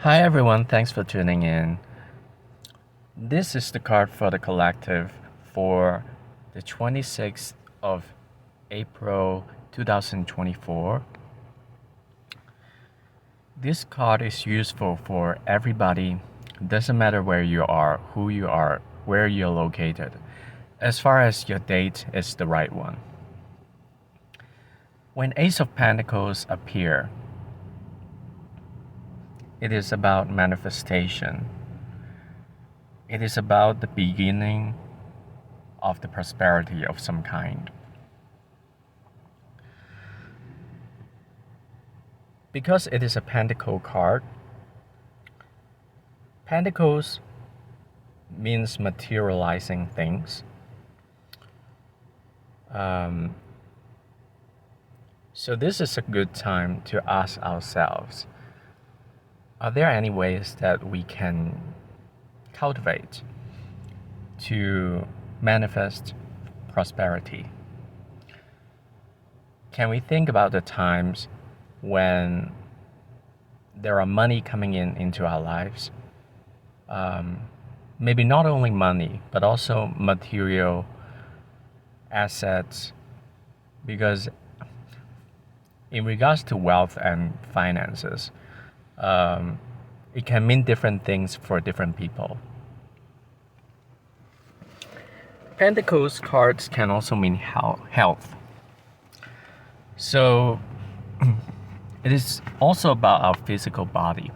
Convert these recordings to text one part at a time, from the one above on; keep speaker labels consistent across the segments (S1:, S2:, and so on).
S1: Hi everyone, thanks for tuning in. This is the card for the collective for the 26th of April 2024. This card is useful for everybody. Doesn't matter where you are, who you are, where you're located, as far as your date is the right one. When Ace of Pentacles appear, it is about manifestation. It is about the beginning of the prosperity of some kind. Because it is a pentacle card, pentacles means materializing things. So this is a good time to ask ourselves, are there any ways that we can cultivate to manifest prosperity? Can we think about the times when there are money coming into our lives? Maybe not only money, but also material assets, because in regards to wealth and finances, it can mean different things for different people. Pentacles cards can also mean health. So it is also about our physical body.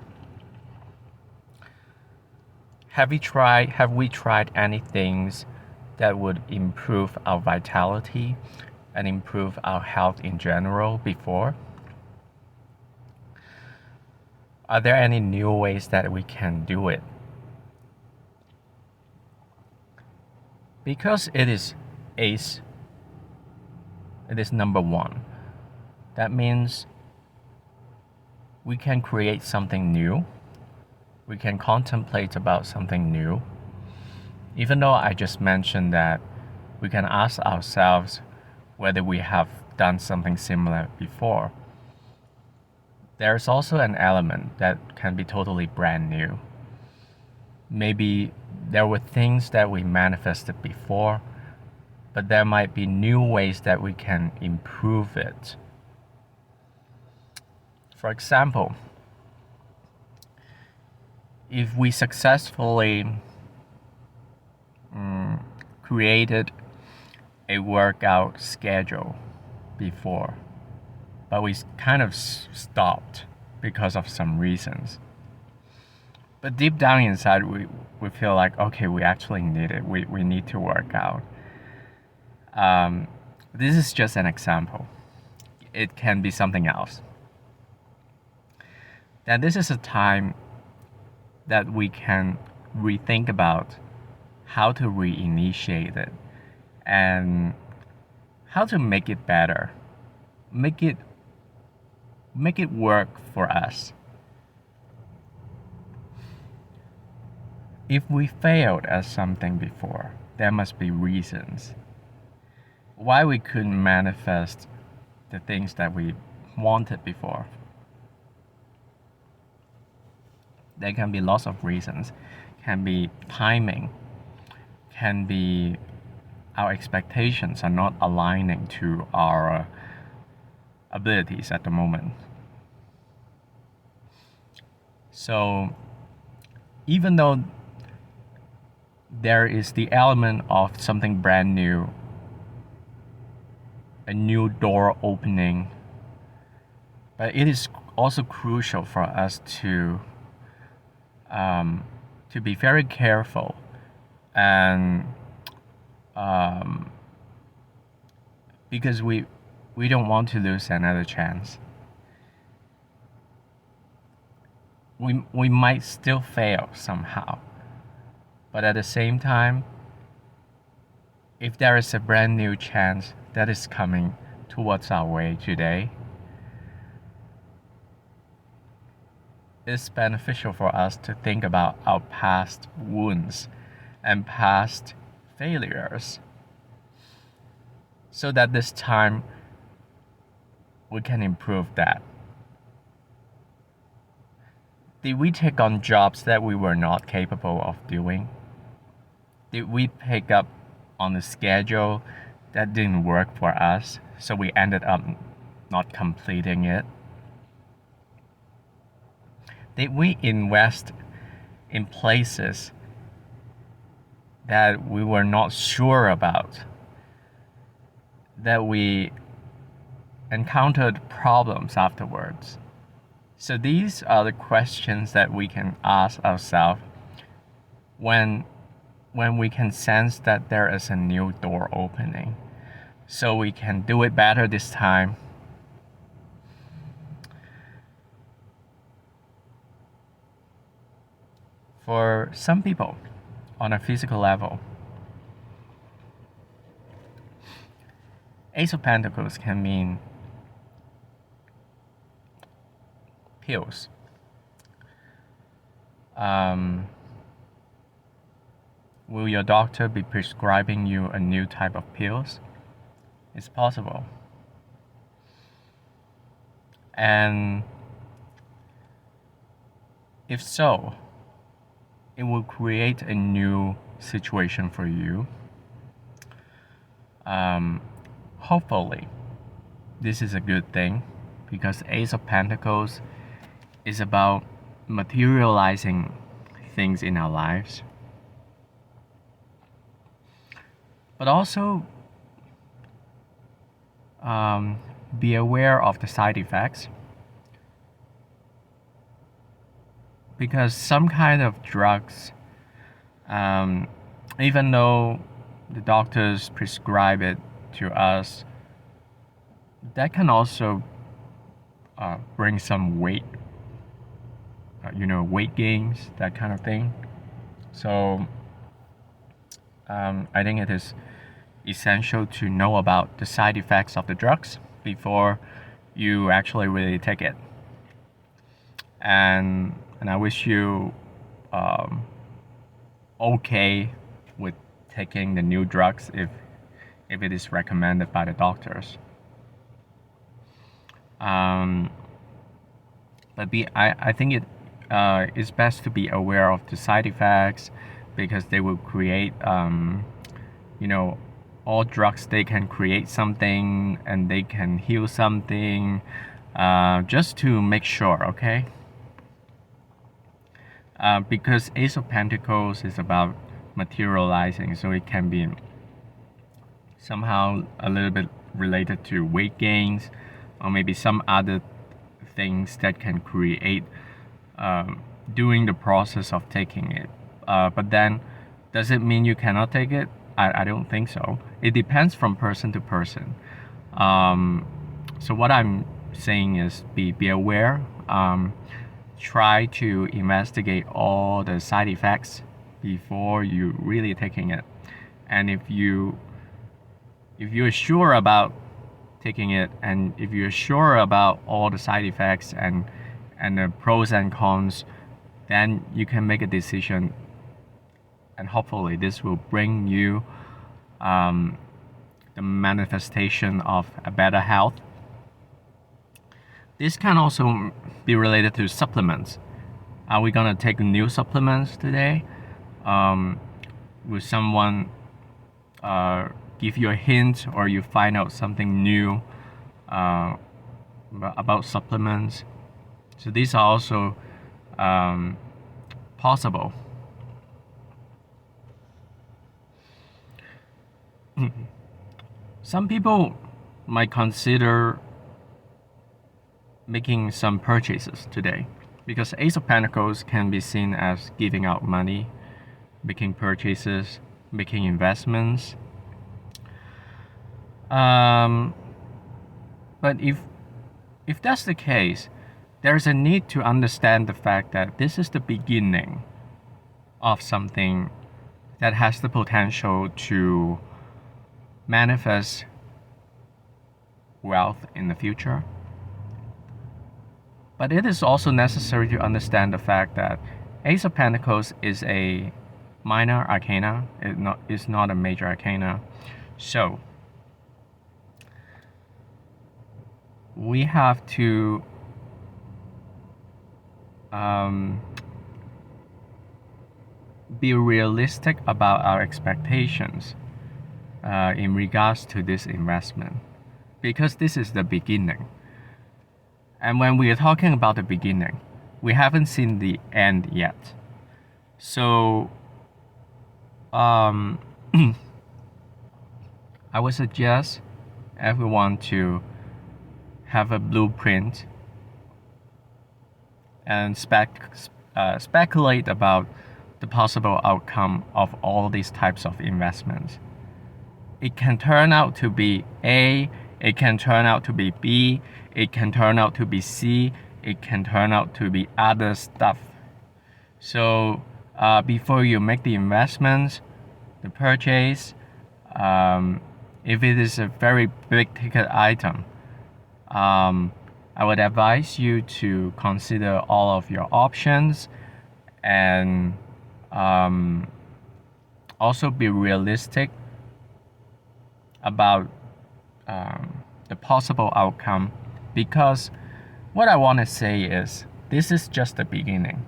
S1: Have we tried any things that would improve our vitality and improve our health in general before? Are there any new ways that we can do it? Because it is ace, it is number one. That means we can create something new. We can contemplate about something new. Even though I just mentioned that we can ask ourselves whether we have done something similar before, there's also an element that can be totally brand new. Maybe there were things that we manifested before, but there might be new ways that we can improve it. For example, if we successfully created a workout schedule before, but we kind of stopped because of some reasons. But deep down inside, we feel like, okay, we actually need it. We need to work out. This is just an example. It can be something else. Then this is a time that we can rethink about how to reinitiate it and how to make it better, make it work for us. If we failed at something before, there must be reasons why we couldn't manifest the things that we wanted before. There can be lots of reasons. Can be timing, can be our expectations are not aligning to our abilities at the moment. So even though there is the element of something brand new, a new door opening, but it is also crucial for us to be very careful and because we don't want to lose another chance. We might still fail somehow, but at the same time, if there is a brand new chance that is coming towards our way today, it's beneficial for us to think about our past wounds and past failures so that this time we can improve that. Did we take on jobs that we were not capable of doing? Did we pick up on a schedule that didn't work for us, so we ended up not completing it? Did we invest in places that we were not sure about, that we encountered problems afterwards? So these are the questions that we can ask ourselves when we can sense that there is a new door opening, so we can do it better this time. For some people, on a physical level, Ace of Pentacles can mean pills. Will your doctor be prescribing you a new type of pills? It's possible. And if so, it will create a new situation for you. Hopefully, this is a good thing, because Ace of Pentacles is about materializing things in our lives, but also be aware of the side effects, because some kind of drugs, even though the doctors prescribe it to us, that can also bring some weight, weight gains, that kind of thing. So I think it is essential to know about the side effects of the drugs before you actually really take it. And I wish you okay with taking the new drugs if it is recommended by the doctors. But I think it is best to be aware of the side effects, because they will create, all drugs, they can create something and they can heal something, just to make sure, okay? Because Ace of Pentacles is about materializing, so it can be somehow a little bit related to weight gains, or maybe some other things that can create during the process of taking it. But then, does it mean you cannot take it? I don't think so. It depends from person to person. So what I'm saying is be aware. Try to investigate all the side effects before you really taking it. And if you're sure about taking it, and if you're sure about all the side effects and the pros and cons, then you can make a decision, and hopefully this will bring you the manifestation of a better health. This can also be related to supplements. Are we gonna take new supplements today? Will someone give you a hint, or you find out something new about supplements? So these are also possible. Some people might consider making some purchases today, because Ace of Pentacles can be seen as giving out money, making purchases, making investments. But if that's the case, there's a need to understand the fact that this is the beginning of something that has the potential to manifest wealth in the future. But it is also necessary to understand the fact that Ace of Pentacles is a minor arcana. It's not a major arcana. So we have to um, be realistic about our expectations in regards to this investment, because this is the beginning. And when we are talking about the beginning, we haven't seen the end yet. So I would suggest everyone to have a blueprint and speculate about the possible outcome of all these types of investments. It can turn out to be A, it can turn out to be B, it can turn out to be C, it can turn out to be other stuff. So before you make the investments, the purchase, if it is a very big ticket item, I would advise you to consider all of your options and also be realistic about the possible outcome, because what I want to say is this is just the beginning.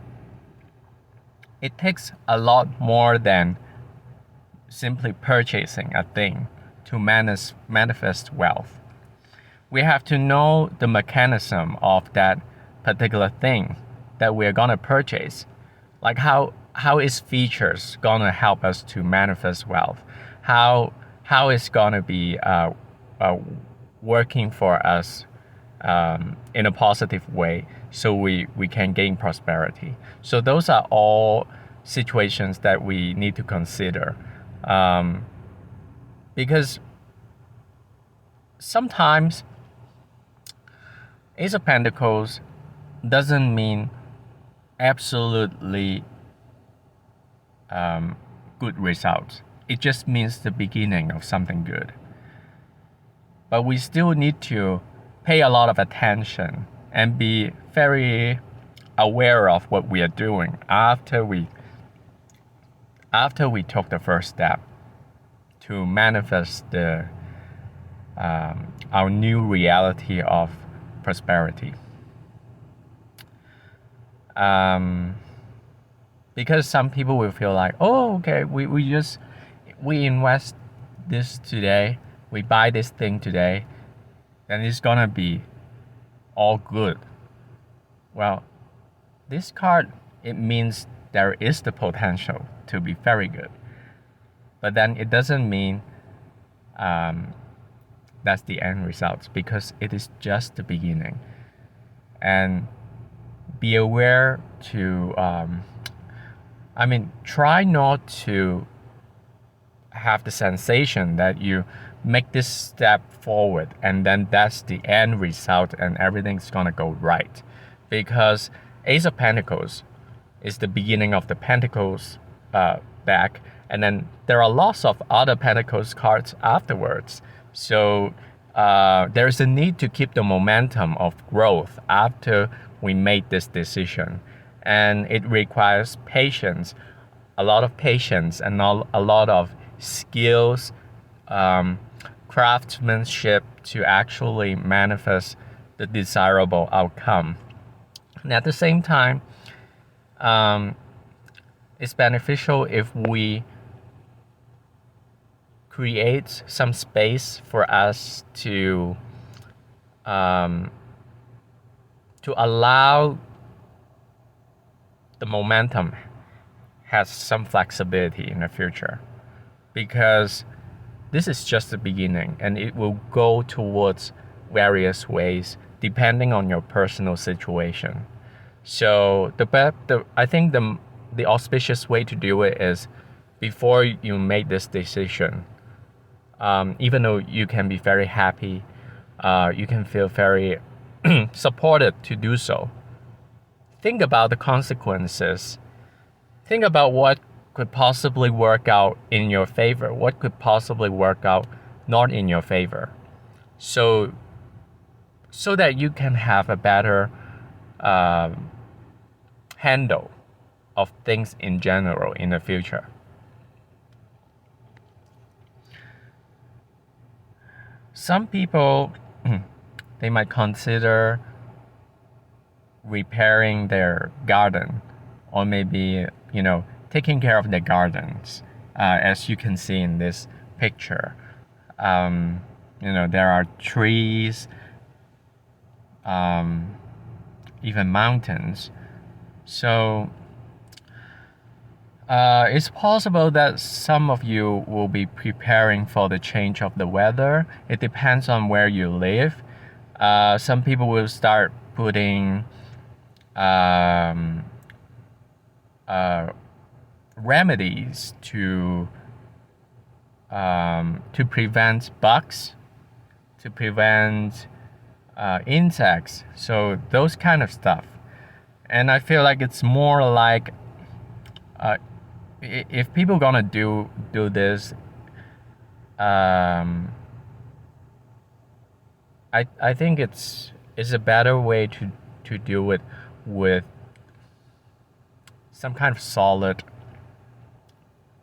S1: It takes a lot more than simply purchasing a thing to manifest wealth. We have to know the mechanism of that particular thing that we're gonna purchase, like how its features gonna help us to manifest wealth, how it's gonna be working for us in a positive way, so we can gain prosperity. So those are all situations that we need to consider, because sometimes Ace of Pentacles doesn't mean absolutely good results. It just means the beginning of something good. But we still need to pay a lot of attention and be very aware of what we are doing after we took the first step to manifest our new reality of prosperity. Because some people will feel like, oh, okay, we invest this today, we buy this thing today, then it's gonna be all good. Well, this card, it means there is the potential to be very good, but then it doesn't mean that's the end result, because it is just the beginning. And be aware to try not to have the sensation that you make this step forward and then that's the end result and everything's gonna go right, because Ace of Pentacles is the beginning of the Pentacles deck, and then there are lots of other Pentacles cards afterwards. So there's a need to keep the momentum of growth after we made this decision, and it requires patience, a lot of patience, and a lot of skills, craftsmanship to actually manifest the desirable outcome. And at the same time, it's beneficial if we create some space for us to allow the momentum has some flexibility in the future, because this is just the beginning and it will go towards various ways depending on your personal situation. So I think the auspicious way to do it is before you make this decision, even though you can be very happy, you can feel very supported to do so, think about the consequences. Think about what could possibly work out in your favor, what could possibly work out not in your favor, so that you can have a better handle of things in general in the future. Some people they might consider repairing their garden, or maybe, taking care of their gardens, as you can see in this picture. There are trees, even mountains. So it's possible that some of you will be preparing for the change of the weather. It depends on where you live. Some people will start putting remedies to prevent bugs, to prevent insects, so those kind of stuff. And I feel like it's more like if people gonna do this, I think it's a better way to deal with some kind of solid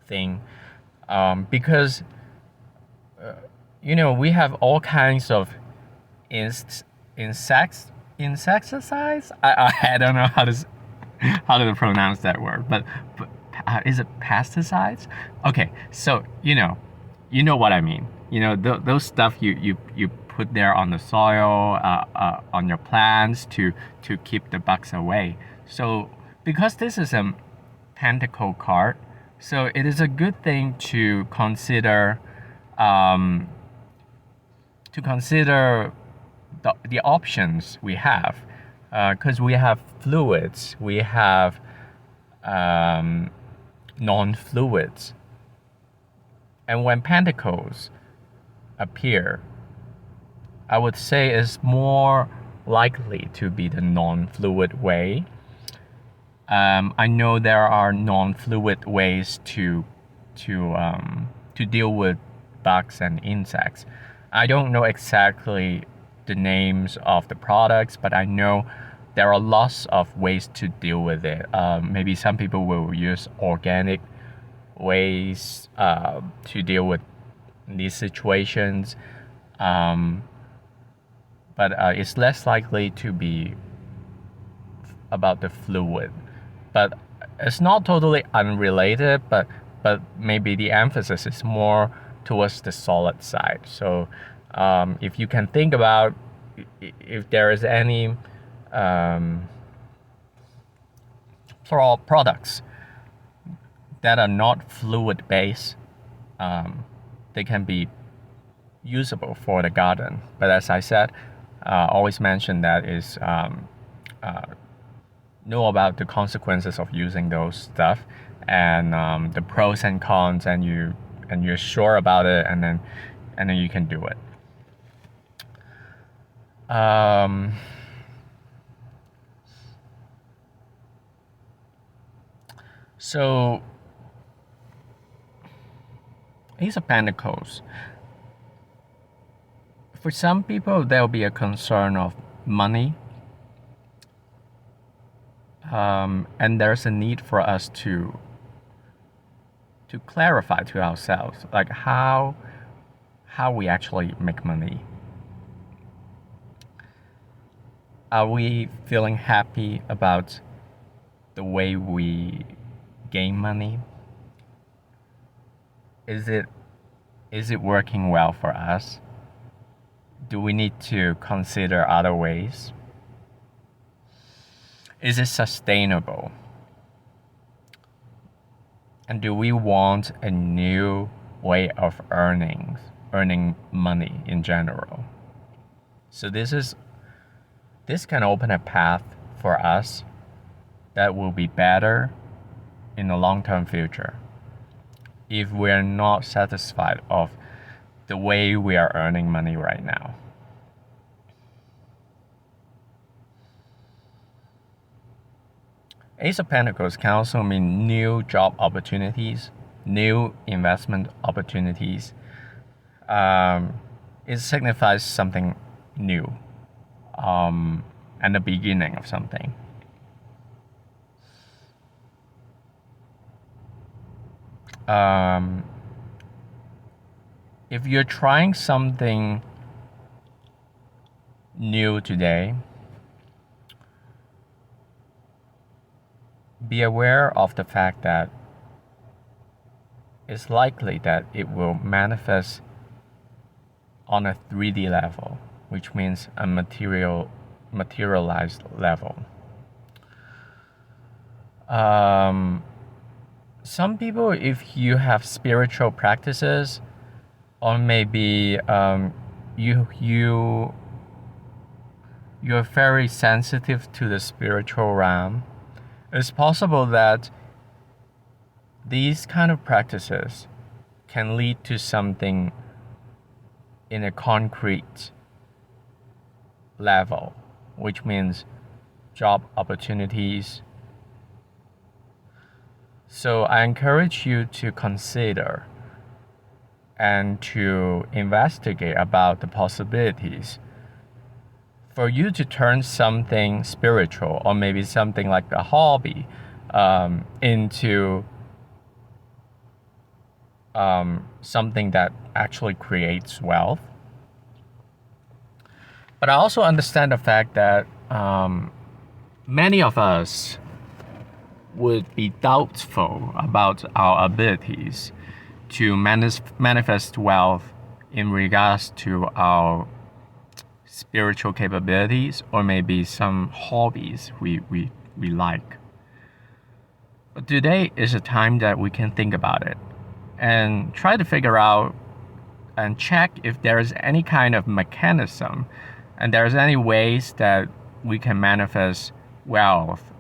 S1: thing, because we have all kinds of insecticides. I don't know how to pronounce that word, but is it pesticides? Okay, so you know what I mean. Those stuff you put there on the soil, on your plants to keep the bugs away. So because this is a pentacle card, so it is a good thing to consider the options we have, because we have fluids, we have non-fluids, and when pentacles appear, I would say it's more likely to be the non-fluid way. I know there are non-fluid ways to deal with bugs and insects. I don't know exactly the names of the products, but I know there are lots of ways to deal with it. Maybe some people will use organic ways to deal with these situations, but it's less likely to be about the fluid. But it's not totally unrelated, but maybe the emphasis is more towards the solid side. So if you can think about if there is any products that are not fluid based, they can be usable for the garden. But as I said, always mention that is know about the consequences of using those stuff, and the pros and cons, and you're sure about it, and then you can do it. So Ace of Pentacles. For some people, there'll be a concern of money. And there's a need for us to clarify to ourselves, like how we actually make money. Are we feeling happy about the way we gain money? Is it working well for us? Do we need to consider other ways? Is it sustainable? And do we want a new way of earning money in general? So this can open a path for us that will be better in the long-term future if we're not satisfied of the way we are earning money right now. Ace of Pentacles can also mean new job opportunities, new investment opportunities. It signifies something new, and the beginning of something. If you're trying something new today, be aware of the fact that it's likely that it will manifest on a 3D level, which means a materialized level. Some people, if you have spiritual practices, or maybe you're very sensitive to the spiritual realm, it's possible that these kind of practices can lead to something in a concrete level, which means job opportunities. So I encourage you to consider and to investigate about the possibilities for you to turn something spiritual or maybe something like a hobby into something that actually creates wealth. But I also understand the fact that many of us would be doubtful about our abilities to manifest wealth in regards to our spiritual capabilities or maybe some hobbies we like. But today is a time that we can think about it and try to figure out and check if there is any kind of mechanism and there's any ways that we can manifest wealth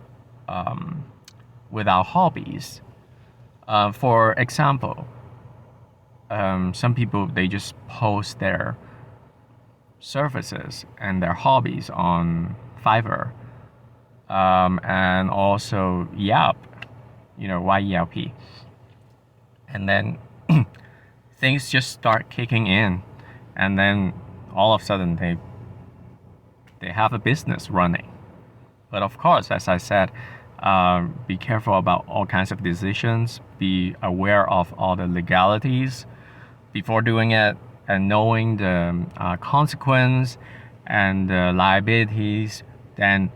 S1: with our hobbies. For example, some people, they just post their services and their hobbies on Fiverr, and also Yelp, YELP. And then things just start kicking in, and then all of a sudden they have a business running. But of course, as I said, be careful about all kinds of decisions, be aware of all the legalities before doing it, and knowing the consequence and the liabilities, then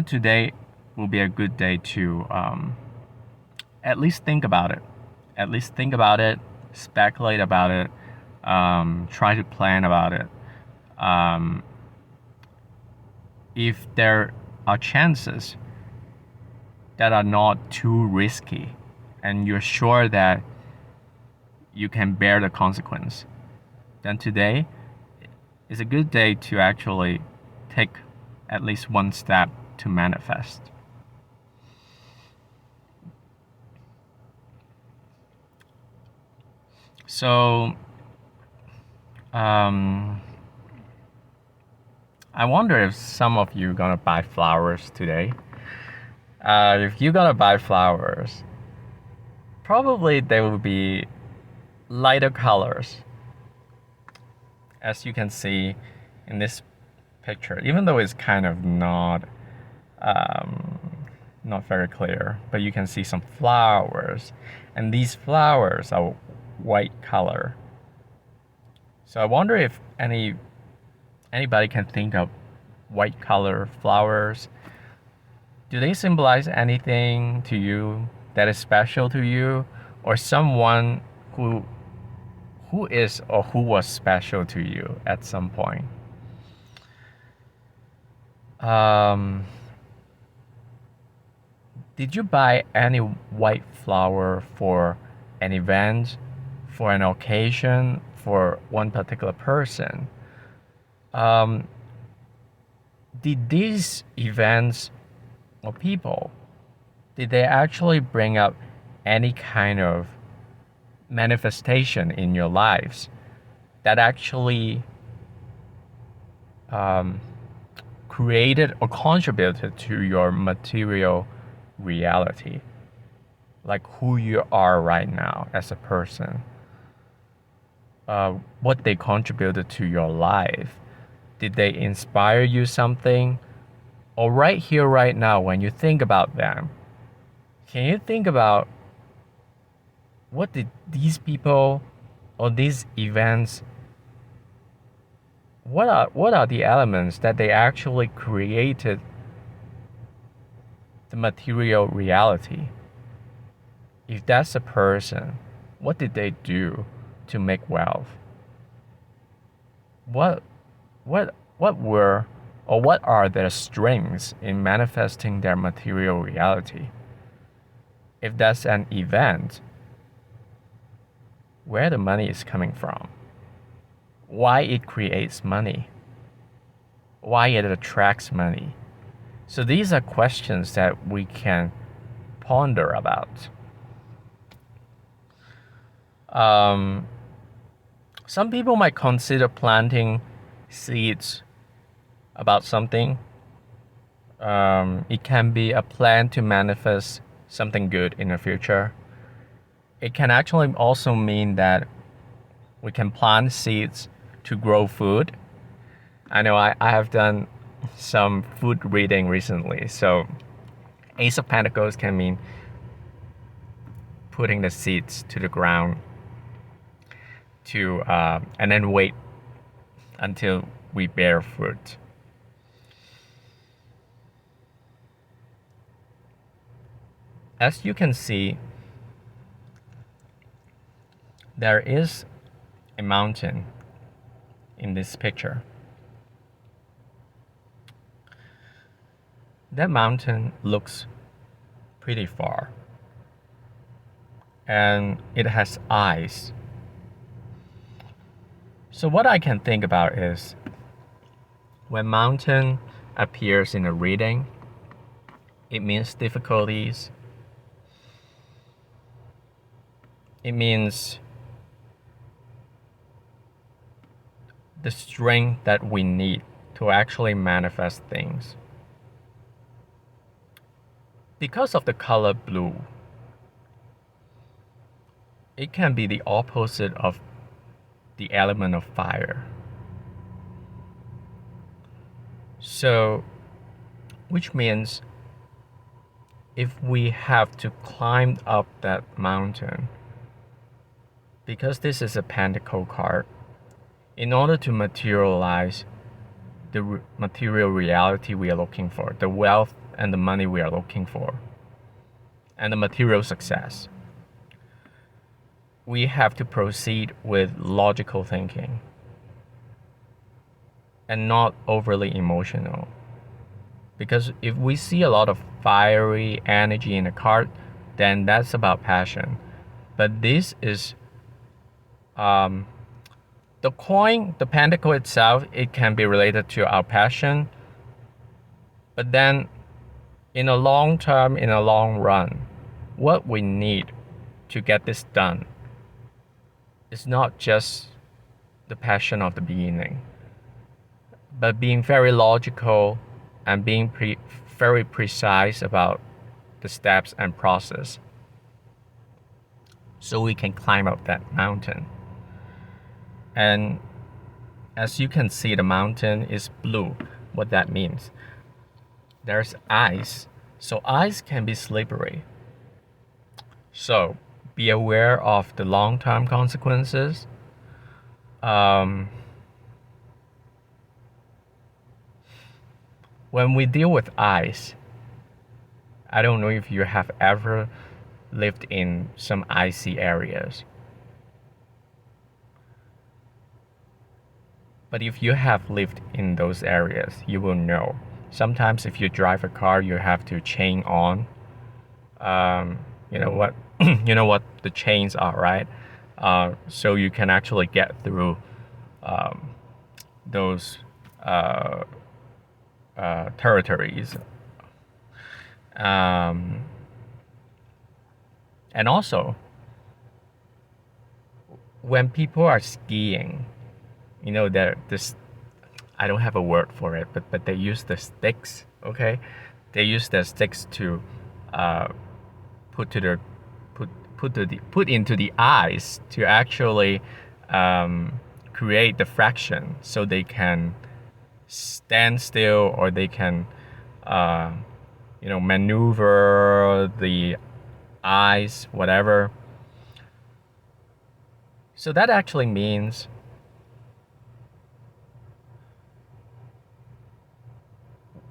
S1: today will be a good day to at least think about it, speculate about it, try to plan about it. If there are chances that are not too risky and you're sure that you can bear the consequence, then today is a good day to actually take at least one step to manifest. So, I wonder if some of you gonna buy flowers today. If you gonna buy flowers, probably they will be lighter colors, as you can see in this picture, even though it's kind of not very clear, but you can see some flowers, and these flowers are white color. So I wonder if anybody can think of white color flowers. Do they symbolize anything to you that is special to you, or someone who is or who was special to you at some point? Did you buy any white flower for an event, for an occasion, for one particular person? Did these events or people, did they actually bring up any kind of manifestation in your lives that actually created or contributed to your material reality, like who you are right now as a person, what they contributed to your life? Did they inspire you something? Or right here, right now, when you think about them, can you think about what did these people or these events, what are the elements that they actually created the material reality. If that's a person, what did they do to make wealth? What were or what are their strengths in manifesting their material reality? If that's an event, where the money is coming from, why it creates money, why it attracts money. So these are questions that we can ponder about. Some people might consider planting seeds about something. It can be a plan to manifest something good in the future. It can actually also mean that we can plant seeds to grow food. I know I have done some food reading recently. So Ace of Pentacles can mean putting the seeds to the ground to and then wait until we bear fruit. As you can see, there is a mountain in this picture. That mountain looks pretty far, and it has eyes. So what I can think about is, when mountain appears in a reading, it means difficulties. It means the strength that we need to actually manifest things. Because of the color blue, it can be the opposite of the element of fire. So, which means if we have to climb up that mountain, because this is a pentacle card, in order to materialize the material reality we are looking for, the wealth and the money we are looking for, and the material success, we have to proceed with logical thinking and not overly emotional. Because if we see a lot of fiery energy in a card, then that's about passion. But this is the coin, the pentacle itself, it can be related to our passion. But then in a long term, in a long run, what we need to get this done is not just the passion of the beginning, but being very logical and being very precise about the steps and process, so we can climb up that mountain. And as you can see, the mountain is blue. What that means, there's ice, so ice can be slippery. So be aware of the long-term consequences. When we deal with ice, I don't know if you have ever lived in some icy areas. But if you have lived in those areas, you will know. Sometimes if you drive a car, you have to chain on. You know what you know what the chains are, right? So you can actually get through those territories. And also, when people are skiing, you know, this, I don't have a word for it, but they use the sticks. Okay, they use the sticks to put into the ice to actually create the friction, so they can stand still, or they can maneuver the ice, whatever. So that actually means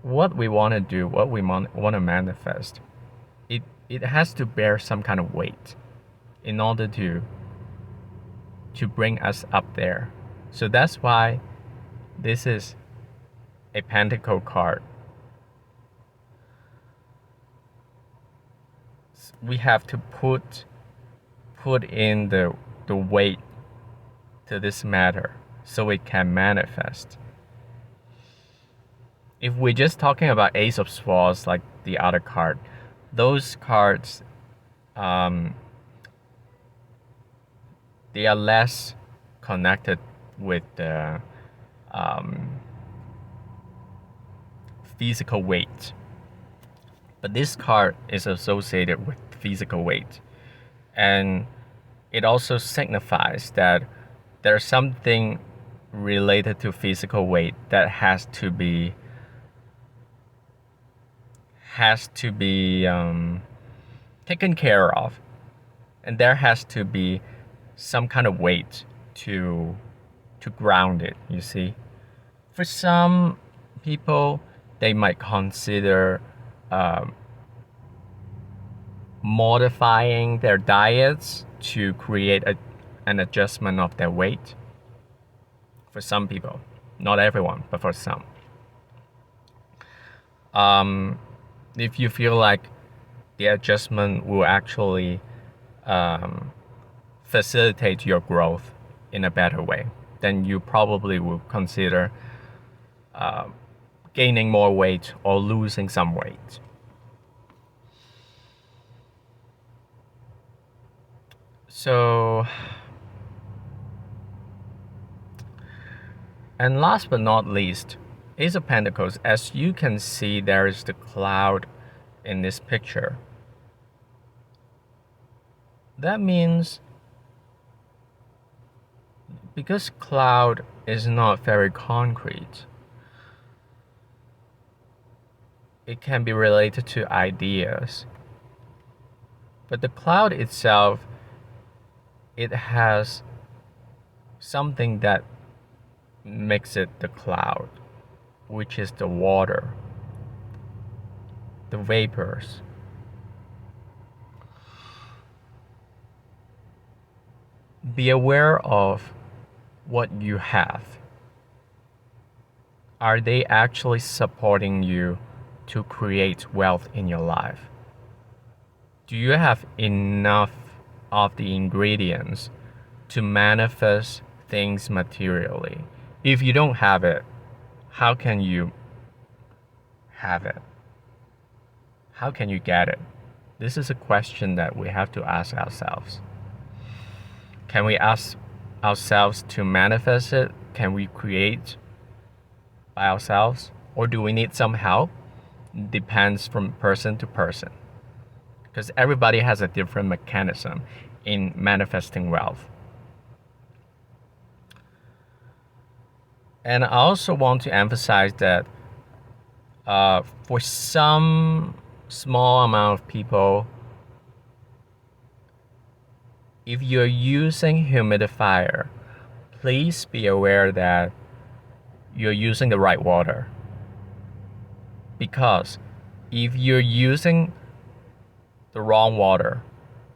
S1: what we want to do, what we want to manifest, it has to bear some kind of weight in order to bring us up there. So that's why this is a pentacle card. We have to put in the weight to this matter so it can manifest. If we're just talking about Ace of Swords, like the other card, those cards, they are less connected with the physical weight. But this card is associated with physical weight. And it also signifies that there's something related to physical weight that has to be taken care of, and there has to be some kind of weight to ground it. You see, for some people, they might consider modifying their diets to create an adjustment of their weight. For some people, not everyone, but for some. If you feel like the adjustment will actually facilitate your growth in a better way, then you probably will consider gaining more weight or losing some weight. So, and last but not least, Ace of Pentacles. As you can see, there is the cloud in this picture. That means, because cloud is not very concrete, it can be related to ideas. But the cloud itself, it has something that makes it the cloud, which is the water, the vapors. Be aware of what you have. Are they actually supporting you to create wealth in your life? Do you have enough of the ingredients to manifest things materially? If you don't have it, how can you have it? How can you get it? This is a question that we have to ask ourselves. Can we ask ourselves to manifest it? Can we create by ourselves? Or do we need some help? Depends from person to person. Because everybody has a different mechanism in manifesting wealth. And I also want to emphasize that for some small amount of people, if you're using humidifier, please be aware that you're using the right water. Because if you're using the wrong water,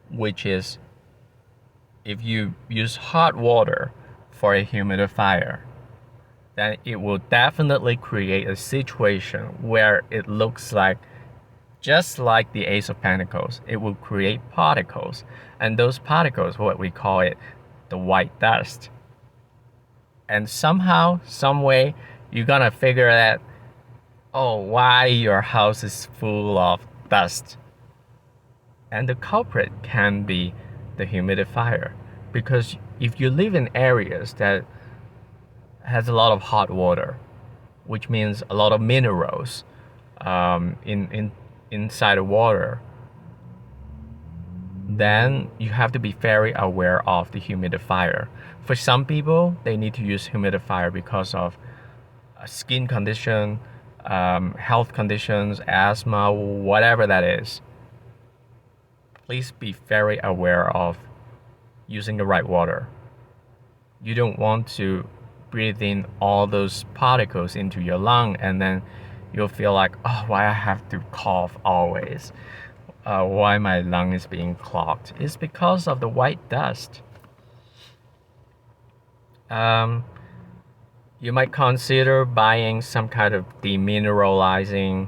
S1: which is if you use hot water for a humidifier, then it will definitely create a situation where it looks like, just like the Ace of Pentacles, it will create particles. And those particles, what we call it, the white dust. And somehow, some way, you're gonna figure that, oh, why your house is full of dust. And the culprit can be the humidifier. Because if you live in areas that has a lot of hot water, which means a lot of minerals inside the water, then you have to be very aware of the humidifier. For some people, they need to use humidifier because of a skin condition, health conditions, asthma, whatever that is. Please be very aware of using the right water. You don't want to breathe in all those particles into your lung and then you'll feel like, oh, why I have to cough always? Why my lung is being clogged? It's because of the white dust. You might consider buying some kind of demineralizing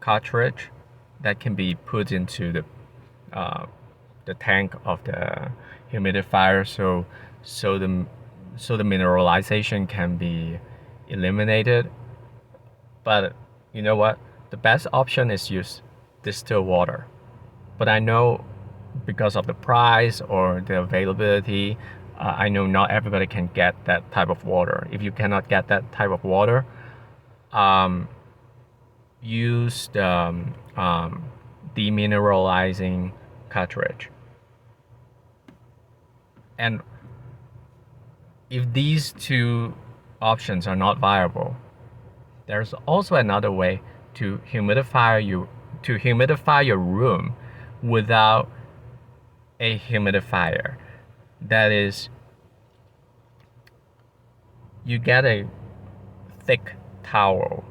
S1: cartridge that can be put into the tank of the humidifier, so the mineralization can be eliminated. But you know what? The best option is use distilled water. But I know because of the price or the availability, I know not everybody can get that type of water. If you cannot get that type of water, use the demineralizing cartridge. And if these two options are not viable, there's also another way to humidify your room without a humidifier. That is, you get a thick towel,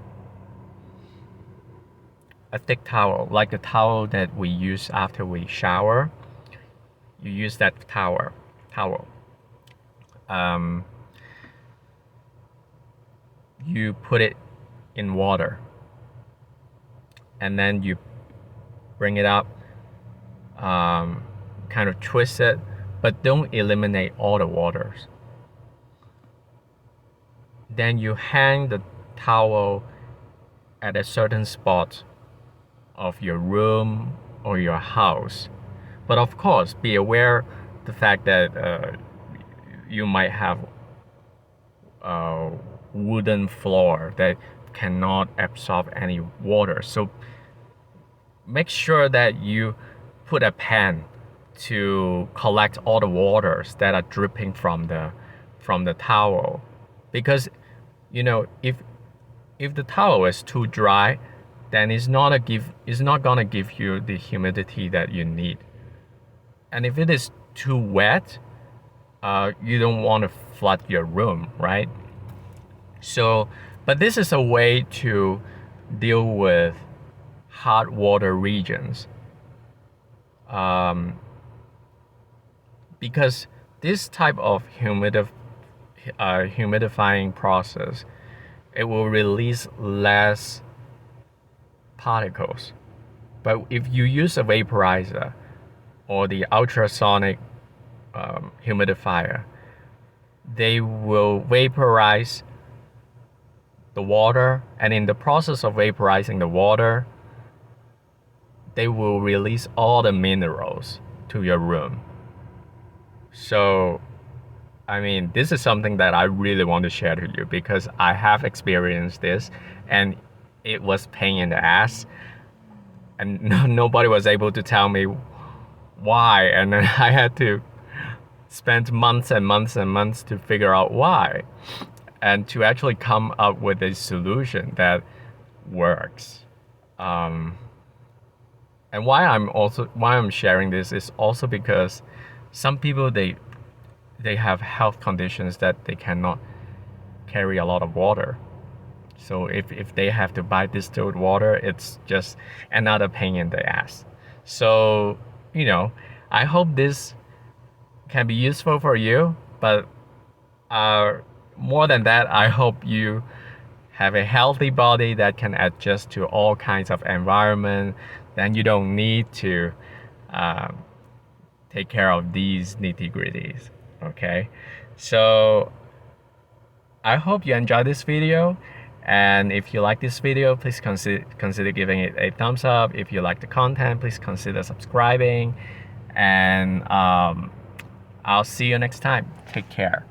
S1: like the towel that we use after we shower. You use that towel. You put it in water, and then you bring it up, kind of twist it, but don't eliminate all the waters. Then you hang the towel at a certain spot of your room or your house. But of course, be aware the fact that you might have a wooden floor that cannot absorb any water. So make sure that you put a pan to collect all the waters that are dripping from the towel. Because if the towel is too dry, then it's not gonna give you the humidity that you need. And if it is too wet, you don't want to flood your room, right? So, but this is a way to deal with hot water regions. Because this type of humidifying process, it will release less particles. But if you use a vaporizer or the ultrasonic humidifier, they will vaporize the water, and in the process of vaporizing the water, they will release all the minerals to your room. So, I mean, this is something that I really want to share to you because I have experienced this, and it was pain in the ass, and nobody was able to tell me why, and then I had to spend months and months and months to figure out why, and to actually come up with a solution that works. And why I'm sharing this is also because some people they have health conditions that they cannot carry a lot of water. So if they have to buy distilled water, it's just another pain in the ass. So, I hope this can be useful for you, but more than that, I hope you have a healthy body that can adjust to all kinds of environment. Then you don't need to take care of these nitty-gritties. Okay, so I hope you enjoyed this video, and if you like this video, please consider giving it a thumbs up. If you like the content, please consider subscribing, and I'll see you next time. Take care.